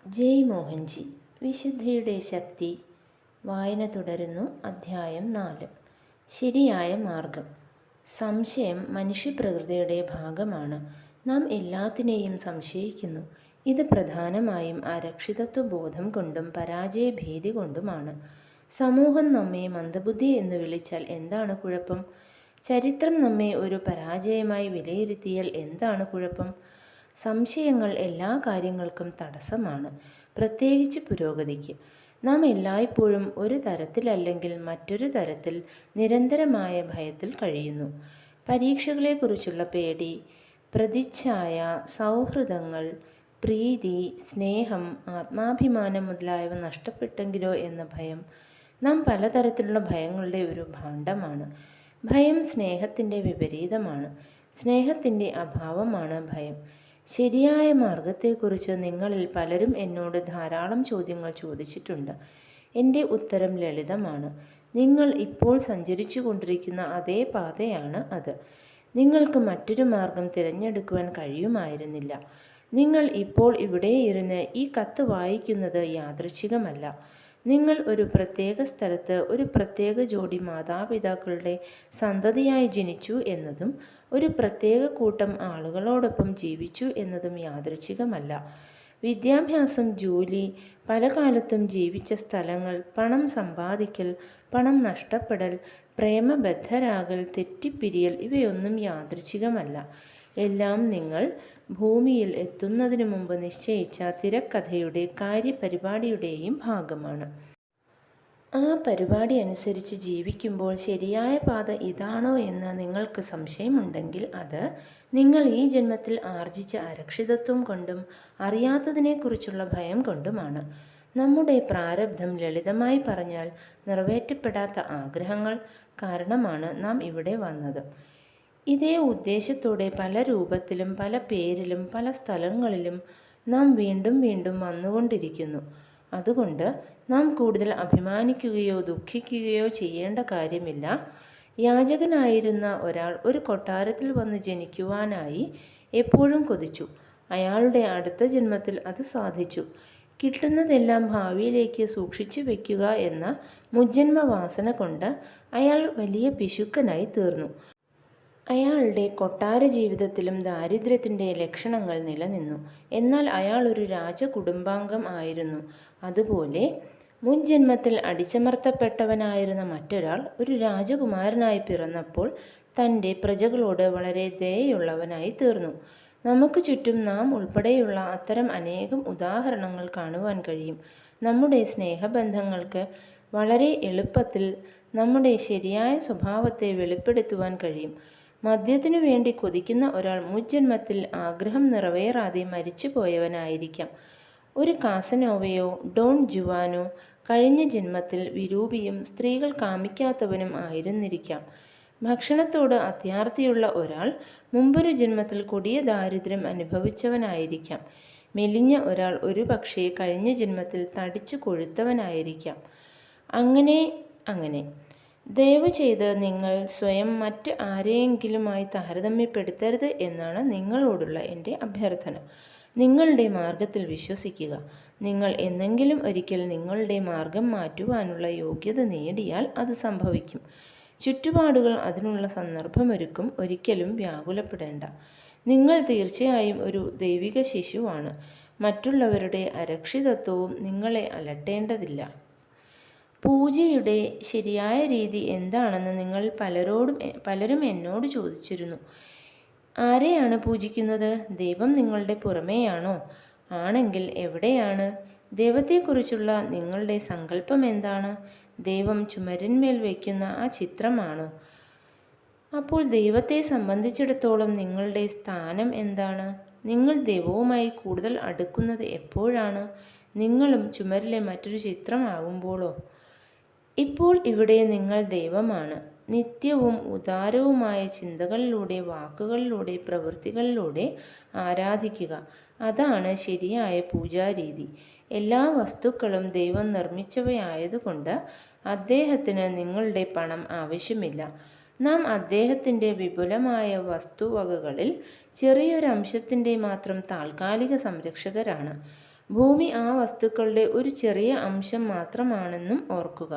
ജയ് മോഹൻജി. വിശുദ്ധിയുടെ ശക്തി. വായന തുടരുന്നു. അധ്യായം 4. ശരിയായ മാർഗം. സംശയം മനുഷ്യപ്രകൃതിയുടെ ഭാഗമാണ്. നാം എല്ലാത്തിനെയും സംശയിക്കുന്നു. ഇത് പ്രധാനമായും അരക്ഷിതത്വബോധം കൊണ്ടും പരാജയഭീതി കൊണ്ടുമാണ്. സമൂഹം നമ്മെ മന്ദബുദ്ധി എന്ന് വിളിച്ചാൽ എന്താണ് കുഴപ്പം? ചരിത്രം നമ്മെ ഒരു പരാജയമായി വിലയിരുത്തിയാൽ എന്താണ് കുഴപ്പം? സംശയങ്ങൾ എല്ലാ കാര്യങ്ങൾക്കും തടസ്സമാണ്, പ്രത്യേകിച്ച് പുരോഗതിക്ക്. നാം എല്ലായ്പ്പോഴും ഒരു തരത്തിലല്ലെങ്കിൽ മറ്റൊരു തരത്തിൽ നിരന്തരമായ ഭയത്തിൽ കഴിയുന്നു. പരീക്ഷകളെക്കുറിച്ചുള്ള പേടി, പ്രതിച്ഛായ, സൗഹൃദങ്ങൾ, പ്രീതി, സ്നേഹം, ആത്മാഭിമാനം മുതലായവ നഷ്ടപ്പെട്ടെങ്കിലോ എന്ന ഭയം. നാം പലതരത്തിലുള്ള ഭയങ്ങളുടെ ഒരു ഭാണ്ഡമാണ്. ഭയം സ്നേഹത്തിൻ്റെ വിപരീതമാണ്. സ്നേഹത്തിൻ്റെ അഭാവമാണ് ഭയം. ശരിയായ മാർഗത്തെക്കുറിച്ച് നിങ്ങളിൽ പലരും എന്നോട് ധാരാളം ചോദ്യങ്ങൾ ചോദിച്ചിട്ടുണ്ട്. എൻ്റെ ഉത്തരം ലളിതമാണ്. നിങ്ങൾ ഇപ്പോൾ സഞ്ചരിച്ചു കൊണ്ടിരിക്കുന്ന അതേ പാതയാണ് അത്. നിങ്ങൾക്ക് മറ്റൊരു മാർഗം തിരഞ്ഞെടുക്കുവാൻ കഴിയുമായിരുന്നില്ല. നിങ്ങൾ ഇപ്പോൾ ഇവിടെ ഇരുന്ന് ഈ കത്ത് വായിക്കുന്നത് യാദൃച്ഛികമല്ല. നിങ്ങൾ ഒരു പ്രത്യേക സ്ഥലത്ത് ഒരു പ്രത്യേക ജോഡി മാതാപിതാക്കളുടെ സന്തതിയായി ജനിച്ചു എന്നതും ഒരു പ്രത്യേക കൂട്ടം ആളുകളോടൊപ്പം ജീവിച്ചു എന്നതും യാദൃച്ഛികമല്ല. വിദ്യാഭ്യാസം, ജോലി, പല കാലത്തും ജീവിച്ച സ്ഥലങ്ങൾ, പണം സമ്പാദിക്കൽ, പണം നഷ്ടപ്പെടൽ, പ്രേമബദ്ധരാകൽ, തെറ്റിപ്പിരിയൽ ഇവയൊന്നും യാദൃച്ഛികമല്ല. എല്ലാം നിങ്ങൾ ഭൂമിയിൽ എത്തുന്നതിനു മുമ്പ് നിശ്ചയിച്ച തിരക്കഥയുടെ കാര്യപരിപാടിയുടെയും ഭാഗമാണ്. ആ പരിപാടി അനുസരിച്ച് ജീവിക്കുമ്പോൾ ശരിയായ പാത ഇതാണോ എന്ന് നിങ്ങൾക്ക് സംശയമുണ്ടെങ്കിൽ അത് നിങ്ങൾ ഈ ജന്മത്തിൽ ആർജിച്ച അരക്ഷിതത്വം കൊണ്ടും അറിയാത്തതിനെക്കുറിച്ചുള്ള ഭയം കൊണ്ടുമാണ്. നമ്മുടെ പ്രാരബ്ധം, ലളിതമായി പറഞ്ഞാൽ നിറവേറ്റപ്പെടാത്ത ആഗ്രഹങ്ങൾ കാരണമാണ് നാം ഇവിടെ വന്നത്. ഇതേ ഉദ്ദേശത്തോടെ പല രൂപത്തിലും പല പേരിലും പല സ്ഥലങ്ങളിലും നാം വീണ്ടും വീണ്ടും വന്നുകൊണ്ടിരിക്കുന്നു. അതുകൊണ്ട് നാം കൂടുതൽ അഭിമാനിക്കുകയോ ദുഃഖിക്കുകയോ ചെയ്യേണ്ട കാര്യമില്ല. യാചകനായിരുന്ന ഒരാൾ ഒരു കൊട്ടാരത്തിൽ വന്ന് ജനിക്കുവാനായി എപ്പോഴും കൊതിച്ചു. അയാളുടെ അടുത്ത ജന്മത്തിൽ അത് സാധിച്ചു. കിട്ടുന്നതെല്ലാം ഭാവിയിലേക്ക് സൂക്ഷിച്ചു വയ്ക്കുക എന്ന മുജ്ജന്മ വാസന കൊണ്ട് അയാൾ വലിയ പിശുക്കനായി തീർന്നു. അയാളുടെ കൊട്ടാര ജീവിതത്തിലും ദാരിദ്ര്യത്തിൻ്റെ ലക്ഷണങ്ങൾ നിലനിന്നു. എന്നാൽ അയാൾ ഒരു രാജകുടുംബാംഗം ആയിരുന്നു. അതുപോലെ മുൻ ജന്മത്തിൽ അടിച്ചമർത്തപ്പെട്ടവനായിരുന്ന മറ്റൊരാൾ ഒരു രാജകുമാരനായി പിറന്നപ്പോൾ തൻ്റെ പ്രജകളോട് വളരെ ദയയുള്ളവനായി തീർന്നു. നമുക്ക് ചുറ്റും നാം ഉൾപ്പെടെയുള്ള അത്തരം അനേകം ഉദാഹരണങ്ങൾ കാണുവാൻ കഴിയും. നമ്മുടെ സ്നേഹബന്ധങ്ങൾക്ക് വളരെ എളുപ്പത്തിൽ നമ്മുടെ ശരിയായ സ്വഭാവത്തെ വെളിപ്പെടുത്തുവാൻ കഴിയും. മദ്യത്തിനു വേണ്ടി കൊതിക്കുന്ന ഒരാൾ മുജ്ജന്മത്തിൽ ആഗ്രഹം നിറവേറാതെ മരിച്ചു പോയവനായിരിക്കാം. ഒരു കാസനോവയോ ഡോൺ ജുവാനോ കഴിഞ്ഞ ജന്മത്തിൽ വിരൂപിയും സ്ത്രീകൾ കാമിക്കാത്തവനും ആയിരുന്നിരിക്കാം. ഭക്ഷണത്തോട് അത്യാർത്തിയുള്ള ഒരാൾ മുമ്പൊരു ജന്മത്തിൽ കൊടിയ ദാരിദ്ര്യം അനുഭവിച്ചവനായിരിക്കാം. മെലിഞ്ഞ ഒരാൾ ഒരുപക്ഷേ കഴിഞ്ഞ ജന്മത്തിൽ തടിച്ചു കൊഴുത്തവനായിരിക്കാം. അങ്ങനെ ദയവ് ചെയ്ത് നിങ്ങൾ സ്വയം മറ്റ് ആരെയെങ്കിലുമായി താരതമ്യപ്പെടുത്തരുത് എന്നാണ് നിങ്ങളോടുള്ള എൻ്റെ അഭ്യർത്ഥന. നിങ്ങളുടെ മാർഗത്തിൽ വിശ്വസിക്കുക. നിങ്ങൾ എന്നെങ്കിലും ഒരിക്കൽ നിങ്ങളുടെ മാർഗം മാറ്റുവാനുള്ള യോഗ്യത നേടിയാൽ അത് സംഭവിക്കും. ചുറ്റുപാടുകൾ അതിനുള്ള സന്ദർഭമൊരുക്കും. ഒരിക്കലും വ്യാകുലപ്പെടേണ്ട. നിങ്ങൾ തീർച്ചയായും ഒരു ദൈവിക ശിശുവാണ്. മറ്റുള്ളവരുടെ അരക്ഷിതത്വവും നിങ്ങളെ അലട്ടേണ്ടതില്ല. പൂജയുടെ ശരിയായ രീതി എന്താണെന്ന് നിങ്ങൾ പലരും എന്നോട് ചോദിച്ചിരുന്നു. ആരെയാണ് പൂജിക്കുന്നത്? ദൈവം നിങ്ങളുടെ പുറമേയാണോ? ആണെങ്കിൽ എവിടെയാണ്? ദൈവത്തെക്കുറിച്ചുള്ള നിങ്ങളുടെ സങ്കല്പം എന്താണ്? ദൈവം ചുമരിന്മേൽ വയ്ക്കുന്ന ആ ചിത്രമാണോ? അപ്പോൾ ദൈവത്തെ സംബന്ധിച്ചിടത്തോളം നിങ്ങളുടെ സ്ഥാനം എന്താണ്? നിങ്ങൾ ദൈവവുമായി കൂടുതൽ അടുക്കുന്നത് എപ്പോഴാണ്? നിങ്ങളും ചുമരിലെ മറ്റൊരു ചിത്രമാകുമ്പോഴോ? ഇപ്പോൾ ഇവിടെ നിങ്ങൾ ദൈവമാണ്. നിത്യവും ഉദാരവുമായ ചിന്തകളിലൂടെ, വാക്കുകളിലൂടെ, പ്രവൃത്തികളിലൂടെ ആരാധിക്കുക. അതാണ് ശരിയായ പൂജാരീതി. എല്ലാ വസ്തുക്കളും ദൈവം നിർമ്മിച്ചവയായതുകൊണ്ട് അദ്ദേഹത്തിന് നിങ്ങളുടെ പണം ആവശ്യമില്ല. നാം അദ്ദേഹത്തിൻ്റെ വിപുലമായ വസ്തുവകകളിൽ ചെറിയൊരംശത്തിൻ്റെ മാത്രം താൽക്കാലിക സംരക്ഷകരാണ്. ഭൂമി ആ വസ്തുക്കളുടെ ഒരു ചെറിയ അംശം മാത്രമാണെന്നും ഓർക്കുക.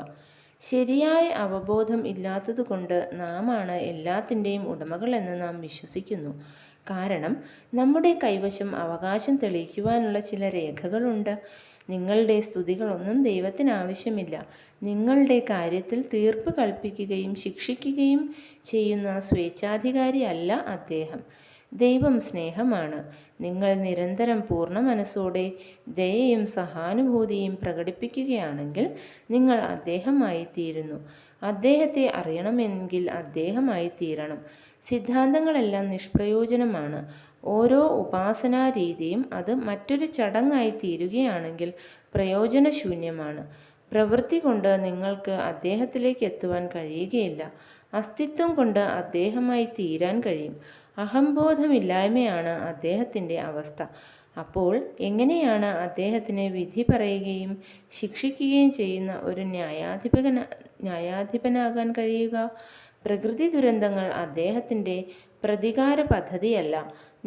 ശരിയായ അവബോധം ഇല്ലാത്തതുകൊണ്ട് നാമാണ് എല്ലാത്തിൻ്റെയും ഉടമകളെന്ന് നാം വിശ്വസിക്കുന്നു. കാരണം നമ്മുടെ കൈവശം അവകാശം തെളിയിക്കുവാനുള്ള ചില രേഖകളുണ്ട്. നിങ്ങളുടെ സ്തുതികളൊന്നും ദൈവത്തിന് ആവശ്യമില്ല. നിങ്ങളുടെ കാര്യത്തിൽ തീർപ്പ് കൽപ്പിക്കുകയും ശിക്ഷിക്കുകയും ചെയ്യുന്ന സ്വേച്ഛാധികാരി അല്ല അദ്ദേഹം. ദൈവം സ്നേഹമാണ്. നിങ്ങൾ നിരന്തരം പൂർണ്ണ മനസ്സോടെ ദയയും സഹാനുഭൂതിയും പ്രകടിപ്പിക്കുകയാണെങ്കിൽ നിങ്ങൾ അദ്ദേഹമായി തീരുന്നു. അദ്ദേഹത്തെ അറിയണമെങ്കിൽ അദ്ദേഹമായി തീരണം. സിദ്ധാന്തങ്ങളെല്ലാം നിഷ്പ്രയോജനമാണ്. ഓരോ ഉപാസനാ രീതിയും അത് മറ്റൊരു ചടങ്ങായി തീരുകയാണെങ്കിൽ പ്രയോജനശൂന്യമാണ്. പ്രവൃത്തി കൊണ്ട് നിങ്ങൾക്ക് അദ്ദേഹത്തിലേക്ക് എത്തുവാൻ കഴിയുകയില്ല. അസ്തിത്വം കൊണ്ട് അദ്ദേഹമായി തീരാൻ കഴിയും. അഹംബോധമില്ലായ്മയാണ് അദ്ദേഹത്തിൻ്റെ അവസ്ഥ. അപ്പോൾ എങ്ങനെയാണ് അദ്ദേഹത്തിന് വിധി പറയുകയും ശിക്ഷിക്കുകയും ചെയ്യുന്ന ഒരു ന്യായാധിപനാകാൻ കഴിയുക? പ്രകൃതി ദുരന്തങ്ങൾ അദ്ദേഹത്തിൻ്റെ പ്രതികാര പദ്ധതിയല്ല.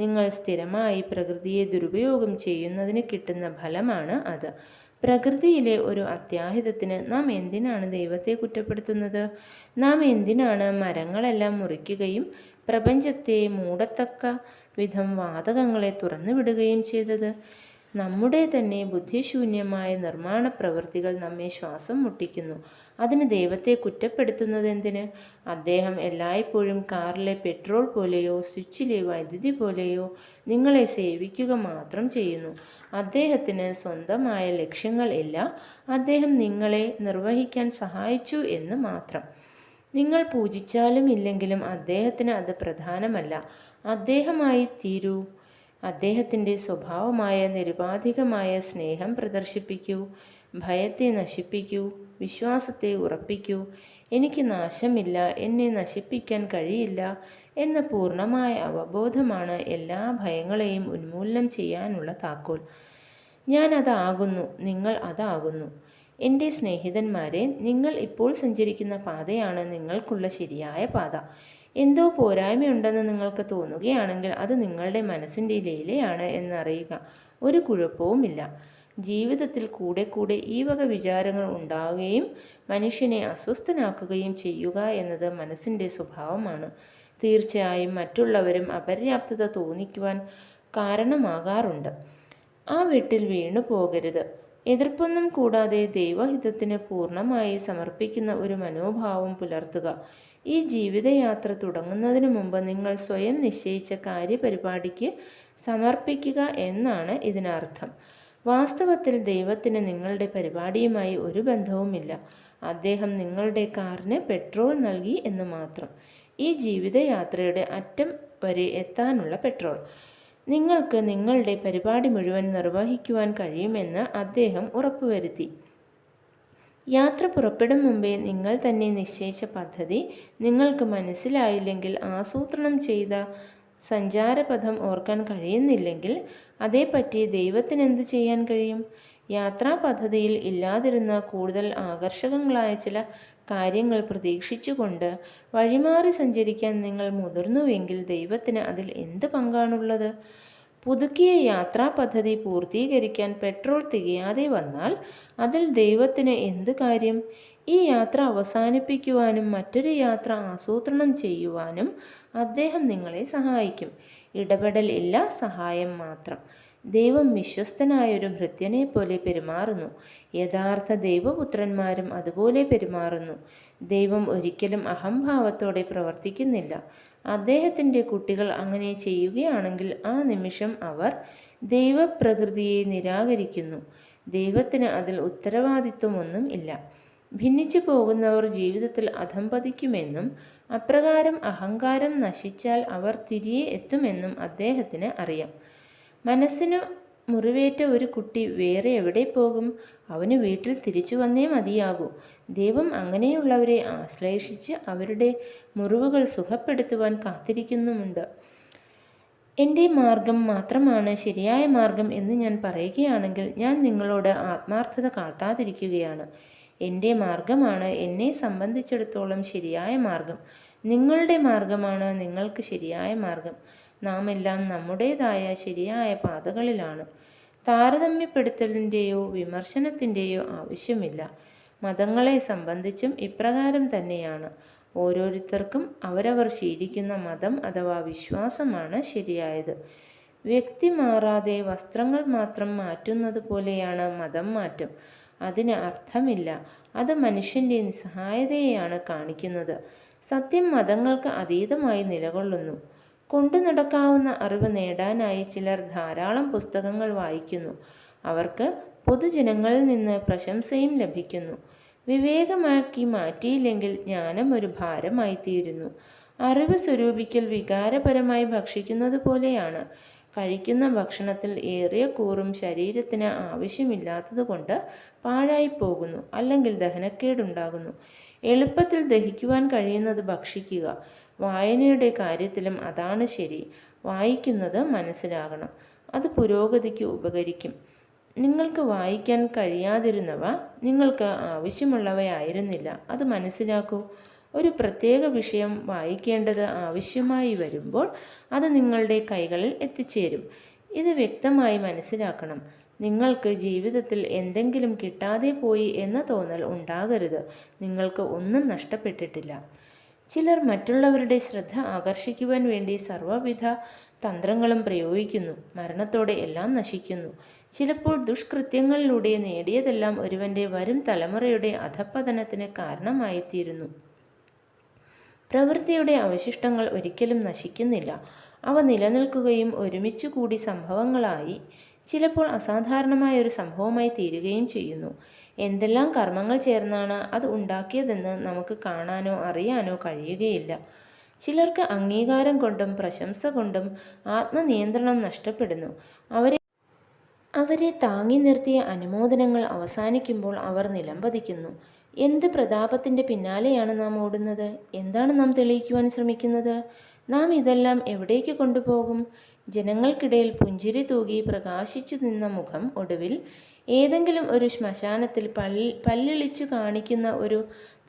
നിങ്ങൾ സ്ഥിരമായി പ്രകൃതിയെ ദുരുപയോഗം ചെയ്യുന്നതിന് കിട്ടുന്ന ഫലമാണ് അത്. പ്രകൃതിയിലെ ഒരു അത്യാഹിതത്തിന് നാം എന്തിനാണ് ദൈവത്തെ കുറ്റപ്പെടുത്തുന്നത്? നാം എന്തിനാണ് മരങ്ങളെല്ലാം മുറിക്കുകയും പ്രപഞ്ചത്തെ മൂടത്തക്ക വിധം വാതകങ്ങളെ തുറന്നുവിടുകയും ചെയ്തത്? നമ്മുടെ തന്നെ ബുദ്ധിശൂന്യമായ നിർമ്മാണ പ്രവൃത്തികൾ നമ്മെ ശ്വാസം മുട്ടിക്കുന്നു. അതിന് ദൈവത്തെ കുറ്റപ്പെടുത്തുന്നത് എന്തിന്? അദ്ദേഹം എല്ലായ്പ്പോഴും കാറിലെ പെട്രോൾ പോലെയോ സ്വിച്ചിലെ വൈദ്യുതി പോലെയോ നിങ്ങളെ സേവിക്കുക മാത്രം ചെയ്യുന്നു. അദ്ദേഹത്തിന് സ്വന്തമായ ലക്ഷ്യങ്ങൾ ഇല്ല. അദ്ദേഹം നിങ്ങളെ നിർവഹിക്കാൻ സഹായിച്ചു എന്ന് മാത്രം. നിങ്ങൾ പൂജിച്ചാലും ഇല്ലെങ്കിലും അദ്ദേഹത്തിന് അത് പ്രധാനമല്ല. അദ്ദേഹമായി തീരൂ. അദ്ദേഹത്തിൻ്റെ സ്വഭാവമായ നിരുപാധികമായ സ്നേഹം പ്രദർശിപ്പിക്കൂ. ഭയത്തെ നശിപ്പിക്കൂ. വിശ്വാസത്തെ ഉറപ്പിക്കൂ. എനിക്ക് നാശമില്ല, എന്നെ നശിപ്പിക്കാൻ കഴിയില്ല എന്ന പൂർണ്ണമായ അവബോധമാണ് എല്ലാ ഭയങ്ങളെയും ഉന്മൂലനം ചെയ്യാനുള്ള താക്കോൽ. ഞാൻ അതാകുന്നു, നിങ്ങൾ അതാകുന്നു. എൻ്റെ സ്നേഹിതന്മാരെ, നിങ്ങൾ ഇപ്പോൾ സഞ്ചരിക്കുന്ന പാതയാണ് നിങ്ങൾക്കുള്ള ശരിയായ പാത. എന്തോ പോരായ്മയുണ്ടെന്ന് നിങ്ങൾക്ക് തോന്നുകയാണെങ്കിൽ അത് നിങ്ങളുടെ മനസ്സിൻ്റെ ലീലയാണ് എന്നറിയുക. ഒരു കുഴപ്പവുമില്ല. ജീവിതത്തിൽ കൂടെ കൂടെ ഈ വക വിചാരങ്ങൾ ഉണ്ടാവുകയും മനുഷ്യനെ അസ്വസ്ഥനാക്കുകയും ചെയ്യുക എന്നത് മനസ്സിൻ്റെ സ്വഭാവമാണ്. തീർച്ചയായും മറ്റുള്ളവരും അപര്യാപ്തത തോന്നിക്കുവാൻ കാരണമാകാറുണ്ട്. ആ വെട്ടിൽ വീണു പോകരുത്. എതിർപ്പൊന്നും കൂടാതെ ദൈവഹിതത്തിന് പൂർണ്ണമായി സമർപ്പിക്കുന്ന ഒരു മനോഭാവം പുലർത്തുക. ഈ ജീവിതയാത്ര തുടങ്ങുന്നതിന് മുമ്പ് നിങ്ങൾ സ്വയം നിശ്ചയിച്ച കാര്യപരിപാടിക്ക് സമർപ്പിക്കുക എന്നാണ് ഇതിനർത്ഥം. വാസ്തവത്തിൽ ദൈവത്തിന് നിങ്ങളുടെ പരിപാടിയുമായി ഒരു ബന്ധവുമില്ല. അദ്ദേഹം നിങ്ങളുടെ കാറിന് പെട്രോൾ നൽകി എന്ന് മാത്രം. ഈ ജീവിതയാത്രയുടെ അറ്റം വരെ എത്താനുള്ള പെട്രോൾ. നിങ്ങൾക്ക് നിങ്ങളുടെ പരിപാടി മുഴുവൻ നിർവഹിക്കുവാൻ കഴിയുമെന്ന് അദ്ദേഹം ഉറപ്പുവരുത്തി. യാത്ര പുറപ്പെടും മുമ്പേ നിങ്ങൾ തന്നെ നിശ്ചയിച്ച പദ്ധതി നിങ്ങൾക്ക് മനസ്സിലായില്ലെങ്കിൽ, ആസൂത്രണം ചെയ്ത സഞ്ചാരപഥം ഓർക്കാൻ കഴിയുന്നില്ലെങ്കിൽ അതേപ്പറ്റി ദൈവത്തിനെന്ത് ചെയ്യാൻ കഴിയും? യാത്രാ പദ്ധതിയിൽ ഇല്ലാതിരുന്ന കൂടുതൽ ആകർഷകങ്ങളായ ചില കാര്യങ്ങൾ പ്രതീക്ഷിച്ചുകൊണ്ട് വഴിമാറി സഞ്ചരിക്കാൻ നിങ്ങൾ മുതിർന്നുവെങ്കിൽ ദൈവത്തിന് അതിൽ എന്ത് പങ്കാണുള്ളത്? പുതുക്കിയ യാത്രാ പദ്ധതി പൂർത്തീകരിക്കാൻ പെട്രോൾ തികയാതെ വന്നാൽ അതിൽ ദൈവത്തിന് എന്ത് കാര്യം? ഈ യാത്ര അവസാനിപ്പിക്കുവാനും മറ്റൊരു യാത്ര ആസൂത്രണം ചെയ്യുവാനും അദ്ദേഹം നിങ്ങളെ സഹായിക്കും. ഇടപെടൽ ഇല്ല, സഹായം മാത്രം. ദൈവം വിശ്വസ്തനായൊരു ഭൃത്യനെ പോലെ പെരുമാറുന്നു. യഥാർത്ഥ ദൈവപുത്രന്മാരും അതുപോലെ പെരുമാറുന്നു. ദൈവം ഒരിക്കലും അഹംഭാവത്തോടെ പ്രവർത്തിക്കുന്നില്ല. അദ്ദേഹത്തിൻ്റെ കുട്ടികൾ അങ്ങനെ ചെയ്യുകയാണെങ്കിൽ ആ നിമിഷം അവർ ദൈവപ്രകൃതിയെ നിരാകരിക്കുന്നു. ദൈവത്തിന് അതിൽ ഉത്തരവാദിത്വമൊന്നും ഇല്ല. ഭിന്നിച്ചു പോകുന്നവർ ജീവിതത്തിൽ അധംപതിക്കുമെന്നും അപ്രകാരം അഹങ്കാരം നശിച്ചാൽ അവർ തിരികെ എത്തുമെന്നും അദ്ദേഹത്തിന് അറിയാം. മനസ്സിന് മുറിവേറ്റ ഒരു കുട്ടി വേറെ എവിടെ പോകും? അവന് വീട്ടിൽ തിരിച്ചു വന്നേ മതിയാകൂ. ദൈവം അങ്ങനെയുള്ളവരെ ആശ്ലേഷിച്ച് അവരുടെ മുറിവുകൾ സുഖപ്പെടുത്തുവാൻ കാത്തിരിക്കുന്നുമുണ്ട്. എൻ്റെ മാർഗം മാത്രമാണ് ശരിയായ മാർഗം എന്ന് ഞാൻ പറയുകയാണെങ്കിൽ ഞാൻ നിങ്ങളോട് ആത്മാർത്ഥത കാട്ടാതിരിക്കുകയാണ്. എൻ്റെ മാർഗമാണ് എന്നെ സംബന്ധിച്ചിടത്തോളം ശരിയായ മാർഗം. നിങ്ങളുടെ മാർഗമാണ് നിങ്ങൾക്ക് ശരിയായ മാർഗം. നാം എല്ലാം നമ്മുടേതായ ശരിയായ പാതകളിലാണ്. താരതമ്യപ്പെടുത്തലിൻ്റെയോ വിമർശനത്തിൻ്റെയോ ആവശ്യമില്ല. മതങ്ങളെ സംബന്ധിച്ചും ഇപ്രകാരം തന്നെയാണ്. ഓരോരുത്തർക്കും അവരവർ ശീലിക്കുന്ന മതം അഥവാ വിശ്വാസമാണ് ശരിയായത്. വ്യക്തി മാറാതെ വസ്ത്രങ്ങൾ മാത്രം മാറ്റുന്നത് പോലെയാണ് മതം മാറ്റം. അതിന് അർത്ഥമില്ല. അത് മനുഷ്യൻ്റെ നിസ്സഹായതയെയാണ് കാണിക്കുന്നത്. സത്യം മതങ്ങൾക്ക് അതീതമായി നിലകൊള്ളുന്നു. കൊണ്ടു നടക്കാവുന്ന അറിവ് നേടാനായി ചിലർ ധാരാളം പുസ്തകങ്ങൾ വായിക്കുന്നു. അവർക്ക് പൊതുജനങ്ങളിൽ നിന്ന് പ്രശംസയും ലഭിക്കുന്നു. വിവേകമാക്കി മാറ്റിയില്ലെങ്കിൽ ജ്ഞാനം ഒരു ഭാരമായി തീരുന്നു. അറിവ് സ്വരൂപിക്കൽ വികാരപരമായി ഭക്ഷിക്കുന്നത് പോലെയാണ്. കഴിക്കുന്ന ഭക്ഷണത്തിൽ ഏറിയ കൂറും ശരീരത്തിന് ആവശ്യമില്ലാത്തതുകൊണ്ട് പാഴായിപ്പോകുന്നു, അല്ലെങ്കിൽ ദഹനക്കേടുണ്ടാകുന്നു. എളുപ്പത്തിൽ ദഹിക്കുവാൻ കഴിയുന്നത് ഭക്ഷിക്കുക. വായനയുടെ കാര്യത്തിലും അതാണ് ശരി. വായിക്കുന്നത് മനസ്സിലാകണം. അത് പുരോഗതിക്ക് ഉപകരിക്കും. നിങ്ങൾക്ക് വായിക്കാൻ കഴിയാതിരുന്നവ നിങ്ങൾക്ക് ആവശ്യമുള്ളവയായിരുന്നില്ല. അത് മനസ്സിലാക്കൂ. ഒരു പ്രത്യേക വിഷയം വായിക്കേണ്ടത് ആവശ്യമായി വരുമ്പോൾ അത് നിങ്ങളുടെ കൈകളിൽ എത്തിച്ചേരും. ഇത് വ്യക്തമായി മനസ്സിലാക്കണം. നിങ്ങൾക്ക് ജീവിതത്തിൽ എന്തെങ്കിലും കിട്ടാതെ പോയി എന്ന തോന്നൽ ഉണ്ടാകരുത്. നിങ്ങൾക്ക് ഒന്നും നഷ്ടപ്പെട്ടിട്ടില്ല. ചിലർ മറ്റുള്ളവരുടെ ശ്രദ്ധ ആകർഷിക്കുവാൻ വേണ്ടി സർവ്വവിധ തന്ത്രങ്ങളും പ്രയോഗിക്കുന്നു. മരണത്തോടെ എല്ലാം നശിക്കുന്നു. ചിലപ്പോൾ ദുഷ്കൃത്യങ്ങളിലൂടെ നേടിയതെല്ലാം ഒരുവൻ്റെ വരും തലമുറയുടെ അധഃപതനത്തിന് കാരണമായിത്തീരുന്നു. പ്രവൃത്തിയുടെ അവശിഷ്ടങ്ങൾ ഒരിക്കലും നശിക്കുന്നില്ല. അവ നിലനിൽക്കുകയും ഒരുമിച്ചു കൂടി സംഭവങ്ങളായി ചിലപ്പോൾ അസാധാരണമായ ഒരു സംഭവമായി തീരുകയും ചെയ്യുന്നു. എന്തെല്ലാം കർമ്മങ്ങൾ ചേർന്നാണ് അത് ഉണ്ടാക്കിയതെന്ന് നമുക്ക് കാണാനോ അറിയാനോ കഴിയുകയില്ല. ചിലർക്ക് അംഗീകാരം കൊണ്ടും പ്രശംസ കൊണ്ടും ആത്മനിയന്ത്രണം നഷ്ടപ്പെടുന്നു. അവരെ താങ്ങി നിർത്തിയ അനുമോദനങ്ങൾ അവസാനിക്കുമ്പോൾ അവർ നിലംപതിക്കുന്നു. എന്ത് പ്രതാപത്തിൻ്റെ പിന്നാലെയാണ് നാം ഓടുന്നത്? എന്താണ് നാം തെളിയിക്കുവാൻ ശ്രമിക്കുന്നത്? നാം ഇതെല്ലാം എവിടേക്ക് കൊണ്ടുപോകും? ജനങ്ങൾക്കിടയിൽ പുഞ്ചിരി തൂകി പ്രകാശിച്ചു നിന്ന മുഖം ഒടുവിൽ ഏതെങ്കിലും ഒരു ശ്മശാനത്തിൽ പല്ലിളിച്ചു കാണിക്കുന്ന ഒരു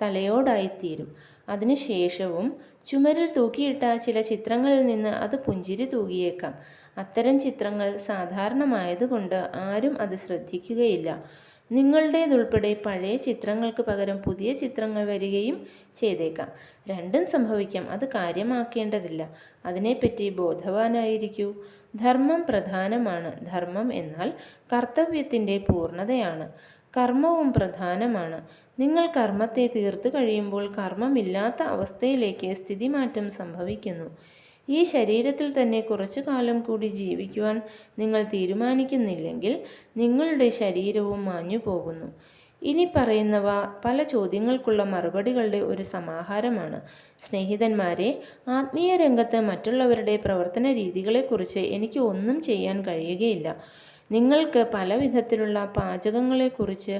തലയോടായിത്തീരും. അതിനുശേഷവും ചുമരിൽ തൂക്കിയിട്ട ചില ചിത്രങ്ങളിൽ നിന്ന് അത് പുഞ്ചിരി തൂകിയേക്കാം. അത്തരം ചിത്രങ്ങൾ സാധാരണമായതുകൊണ്ട് ആരും അത് ശ്രദ്ധിക്കുകയില്ല. നിങ്ങളുടേതുൾപ്പെടെ പഴയ ചിത്രങ്ങൾക്ക് പകരം പുതിയ ചിത്രങ്ങൾ വരികയും ചെയ്തേക്കാം. രണ്ടും സംഭവിക്കാം. അത് കാര്യമാക്കേണ്ടതില്ല. അതിനെപ്പറ്റി ബോധവാനായിരിക്കൂ. ധർമ്മം പ്രധാനമാണ്. ധർമ്മം എന്നാൽ കർത്തവ്യത്തിൻ്റെ പൂർണ്ണതയാണ്. കർമ്മവും പ്രധാനമാണ്. നിങ്ങൾ കർമ്മത്തെ തീർത്തു കഴിയുമ്പോൾ കർമ്മമില്ലാത്ത അവസ്ഥയിലേക്ക് സ്ഥിതിമാറ്റം സംഭവിക്കുന്നു. ഈ ശരീരത്തിൽ തന്നെ കുറച്ചു കാലം കൂടി ജീവിക്കുവാൻ നിങ്ങൾ തീരുമാനിക്കുന്നില്ലെങ്കിൽ നിങ്ങളുടെ ശരീരവും മാഞ്ഞു പോകുന്നു. ഇനി പറയുന്നവ പല ചോദ്യങ്ങൾക്കുള്ള മറുപടികളുടെ ഒരു സമാഹാരമാണ്. സ്നേഹിതന്മാരെ, ആത്മീയ രംഗത്ത് മറ്റുള്ളവരുടെ പ്രവർത്തന രീതികളെക്കുറിച്ച് എനിക്ക് ഒന്നും ചെയ്യാൻ കഴിയുകയില്ല. നിങ്ങൾക്ക് പല വിധത്തിലുള്ള പാചകങ്ങളെക്കുറിച്ച്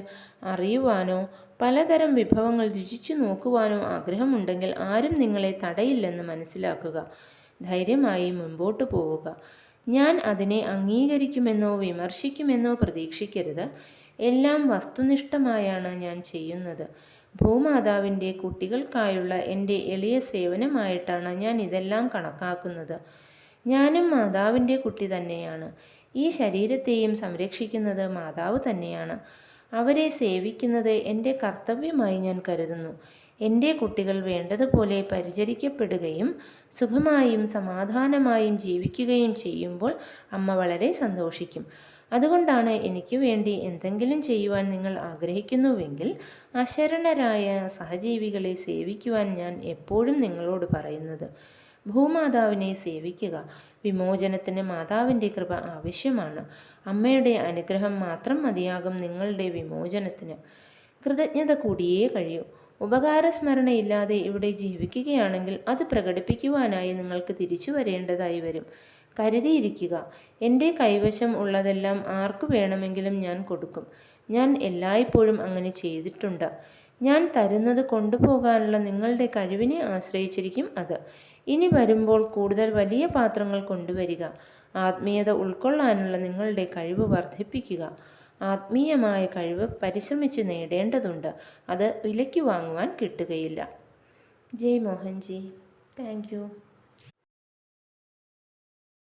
അറിയുവാനോ പലതരം വിഭവങ്ങൾ രുചിച്ചു നോക്കുവാനോ ആഗ്രഹമുണ്ടെങ്കിൽ ആരും നിങ്ങളെ തടയില്ലെന്ന് മനസ്സിലാക്കുക. ധൈര്യമായി മുൻപോട്ട് പോവുക. ഞാൻ അതിനെ അംഗീകരിക്കുമെന്നോ വിമർശിക്കുമെന്നോ പ്രതീക്ഷിക്കരുത്. എല്ലാം വസ്തുനിഷ്ഠമായാണ് ഞാൻ ചെയ്യുന്നത്. ഭൂമാതാവിൻ്റെ കുട്ടികൾക്കായുള്ള എൻ്റെ എളിയ സേവനമായിട്ടാണ് ഞാൻ ഇതെല്ലാം കണക്കാക്കുന്നത്. ഞാനും മാതാവിൻ്റെ കുട്ടി തന്നെയാണ്. ഈ ശരീരത്തെയും സംരക്ഷിക്കുന്നത് മാതാവ് തന്നെയാണ്. അവരെ സേവിക്കുന്നത് എൻ്റെ കർത്തവ്യമായി ഞാൻ കരുതുന്നു. എൻ്റെ കുട്ടികൾ വേണ്ടതുപോലെ പരിചരിക്കപ്പെടുകയും സുഖമായും സമാധാനമായും ജീവിക്കുകയും ചെയ്യുമ്പോൾ അമ്മ വളരെ സന്തോഷിക്കും. അതുകൊണ്ടാണ് എനിക്ക് വേണ്ടി എന്തെങ്കിലും ചെയ്യുവാൻ നിങ്ങൾ ആഗ്രഹിക്കുന്നുവെങ്കിൽ അശരണരായ സഹജീവികളെ സേവിക്കുവാൻ ഞാൻ എപ്പോഴും നിങ്ങളോട് പറയുന്നത്. ഭൂമാതാവിനെ സേവിക്കുക. വിമോചനത്തിന് മാതാവിൻ്റെ കൃപ ആവശ്യമാണ്. അമ്മയുടെ അനുഗ്രഹം മാത്രം മതിയാകും നിങ്ങളുടെ വിമോചനത്തിന്. കൃതജ്ഞത കൂടിയേ കഴിയൂ. ഉപകാരസ്മരണയില്ലാതെ ഇവിടെ ജീവിക്കുകയാണെങ്കിൽ അത് പ്രകടിപ്പിക്കുവാനായി നിങ്ങൾക്ക് തിരിച്ചു വരേണ്ടതായി വരും. കരുതിയിരിക്കുക. എൻ്റെ കൈവശം ഉള്ളതെല്ലാം ആർക്കു വേണമെങ്കിലും ഞാൻ കൊടുക്കും. ഞാൻ എല്ലായ്പ്പോഴും അങ്ങനെ ചെയ്തിട്ടുണ്ട്. ഞാൻ തരുന്നത് കൊണ്ടുപോകാനുള്ള നിങ്ങളുടെ കഴിവിനെ ആശ്രയിച്ചിരിക്കും അത്. ഇനി വരുമ്പോൾ കൂടുതൽ വലിയ പാത്രങ്ങൾ കൊണ്ടുവരിക. ആത്മീയത ഉൾക്കൊള്ളാനുള്ള നിങ്ങളുടെ കഴിവ് വർദ്ധിപ്പിക്കുക. ആത്മീയമായ കഴിവ് പരിശ്രമിച്ച് നേടേണ്ടതുണ്ട്. അത് വിലയ്ക്ക് വാങ്ങുവാൻ കിട്ടുകയില്ല. ജയ് മോഹൻജി. Thank U.